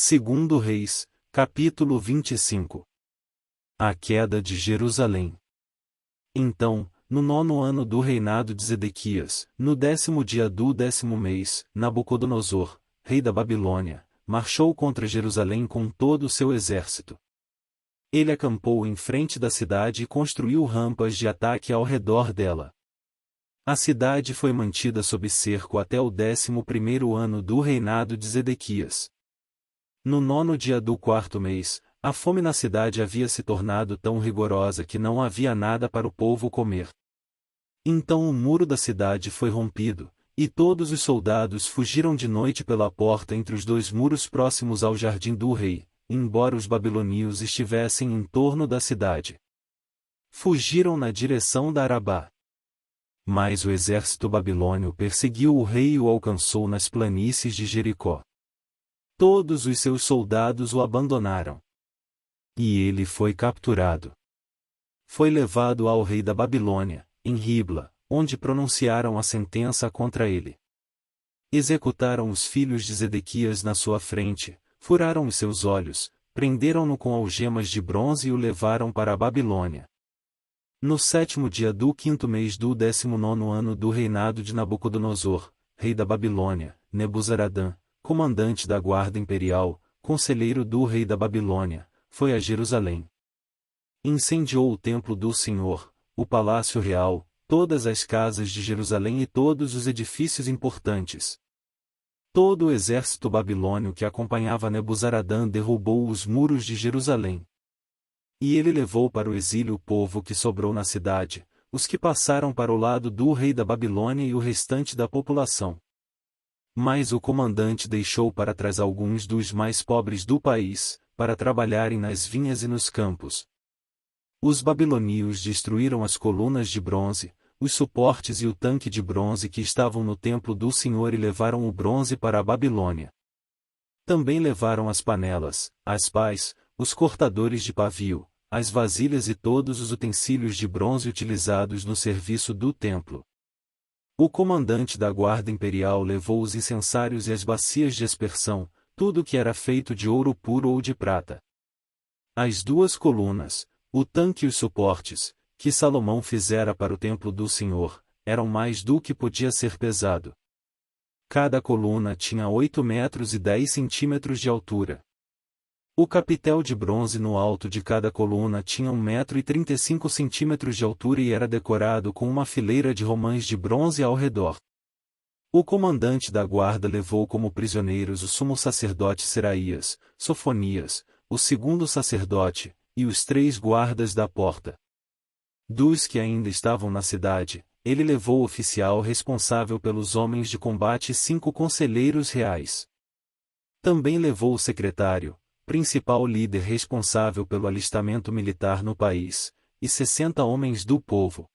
Segundo Reis, capítulo 25. A queda de Jerusalém. Então, no 9º ano do reinado de Zedequias, no 10º dia do 10º mês, Nabucodonosor, rei da Babilônia, marchou contra Jerusalém com todo o seu exército. Ele acampou em frente da cidade e construiu rampas de ataque ao redor dela. A cidade foi mantida sob cerco até o 11º ano do reinado de Zedequias. No 9º dia do 4º mês, a fome na cidade havia se tornado tão rigorosa que não havia nada para o povo comer. Então o muro da cidade foi rompido, e todos os soldados fugiram de noite pela porta entre os dois muros próximos ao jardim do rei, embora os babilônios estivessem em torno da cidade. Fugiram na direção da Arabá. Mas o exército babilônio perseguiu o rei e o alcançou nas planícies de Jericó. Todos os seus soldados o abandonaram. E ele foi capturado. Foi levado ao rei da Babilônia, em Ribla, onde pronunciaram a sentença contra ele. Executaram os filhos de Zedequias na sua frente, furaram os seus olhos, prenderam-no com algemas de bronze e o levaram para a Babilônia. No 7º dia do 5º mês do 19º ano do reinado de Nabucodonosor, rei da Babilônia, Nebuzaradã, comandante da guarda imperial, conselheiro do rei da Babilônia, foi a Jerusalém. Incendiou o templo do Senhor, o palácio real, todas as casas de Jerusalém e todos os edifícios importantes. Todo o exército babilônio que acompanhava Nebuzaradã derrubou os muros de Jerusalém. E ele levou para o exílio o povo que sobrou na cidade, os que passaram para o lado do rei da Babilônia e o restante da população. Mas o comandante deixou para trás alguns dos mais pobres do país, para trabalharem nas vinhas e nos campos. Os babilônios destruíram as colunas de bronze, os suportes e o tanque de bronze que estavam no templo do Senhor e levaram o bronze para a Babilônia. Também levaram as panelas, as pás, os cortadores de pavio, as vasilhas e todos os utensílios de bronze utilizados no serviço do templo. O comandante da guarda imperial levou os incensários e as bacias de aspersão, tudo que era feito de ouro puro ou de prata. As duas colunas, o tanque e os suportes, que Salomão fizera para o templo do Senhor, eram mais do que podia ser pesado. Cada coluna tinha 8 metros e 10 centímetros de altura. O capitel de bronze no alto de cada coluna tinha 1 metro e 35 centímetros de altura e era decorado com uma fileira de romãs de bronze ao redor. O comandante da guarda levou como prisioneiros o sumo sacerdote Seraías, Sofonias, o segundo sacerdote, e os 3 guardas da porta. Dos que ainda estavam na cidade, ele levou o oficial responsável pelos homens de combate e 5 conselheiros reais. Também levou o secretário, principal líder responsável pelo alistamento militar no país, e 60 homens do povo.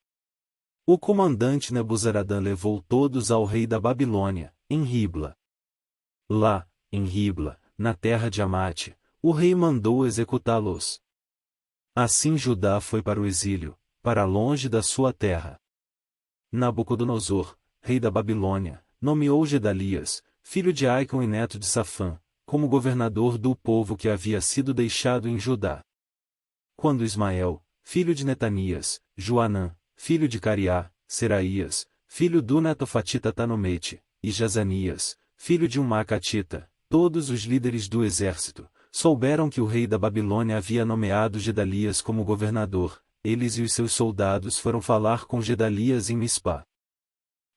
O comandante Nebuzaradã levou todos ao rei da Babilônia, em Ribla. Lá, em Ribla, na terra de Amate, o rei mandou executá-los. Assim Judá foi para o exílio, para longe da sua terra. Nabucodonosor, rei da Babilônia, nomeou Gedalias, filho de Aicom e neto de Safã, como governador do povo que havia sido deixado em Judá. Quando Ismael, filho de Netanias, Joanã, filho de Cariá, Seraías, filho do netofatita Tanomete, e Jazanias, filho de um Maacatita, todos os líderes do exército, souberam que o rei da Babilônia havia nomeado Gedalias como governador, eles e os seus soldados foram falar com Gedalias em Mispá.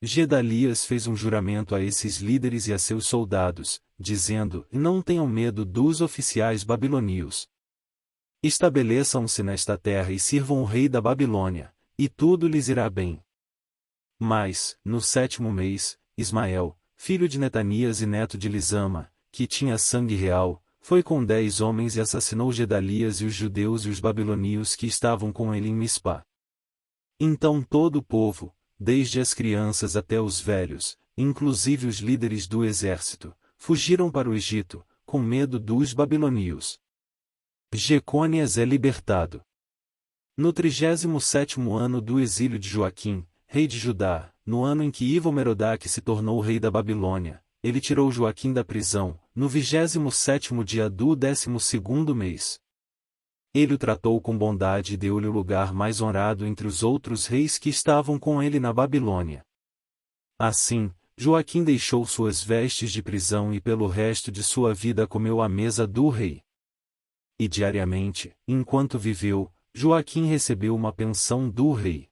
Gedalias fez um juramento a esses líderes e a seus soldados, dizendo: não tenham medo dos oficiais babilônios. Estabeleçam-se nesta terra e sirvam o rei da Babilônia, e tudo lhes irá bem. Mas, no 7º mês, Ismael, filho de Netanias e neto de Lisama, que tinha sangue real, foi com 10 homens e assassinou Gedalias e os judeus e os babilônios que estavam com ele em Mispá. Então todo o povo, desde as crianças até os velhos, inclusive os líderes do exército, fugiram para o Egito, com medo dos babilônios. Jecônias é libertado. No 37º ano do exílio de Joaquim, rei de Judá, no ano em que Evil-Merodach se tornou rei da Babilônia, ele tirou Joaquim da prisão, no 27º dia do 12º mês. Ele o tratou com bondade e deu-lhe o lugar mais honrado entre os outros reis que estavam com ele na Babilônia. Assim, Joaquim deixou suas vestes de prisão e pelo resto de sua vida comeu à mesa do rei. E diariamente, enquanto viveu, Joaquim recebeu uma pensão do rei.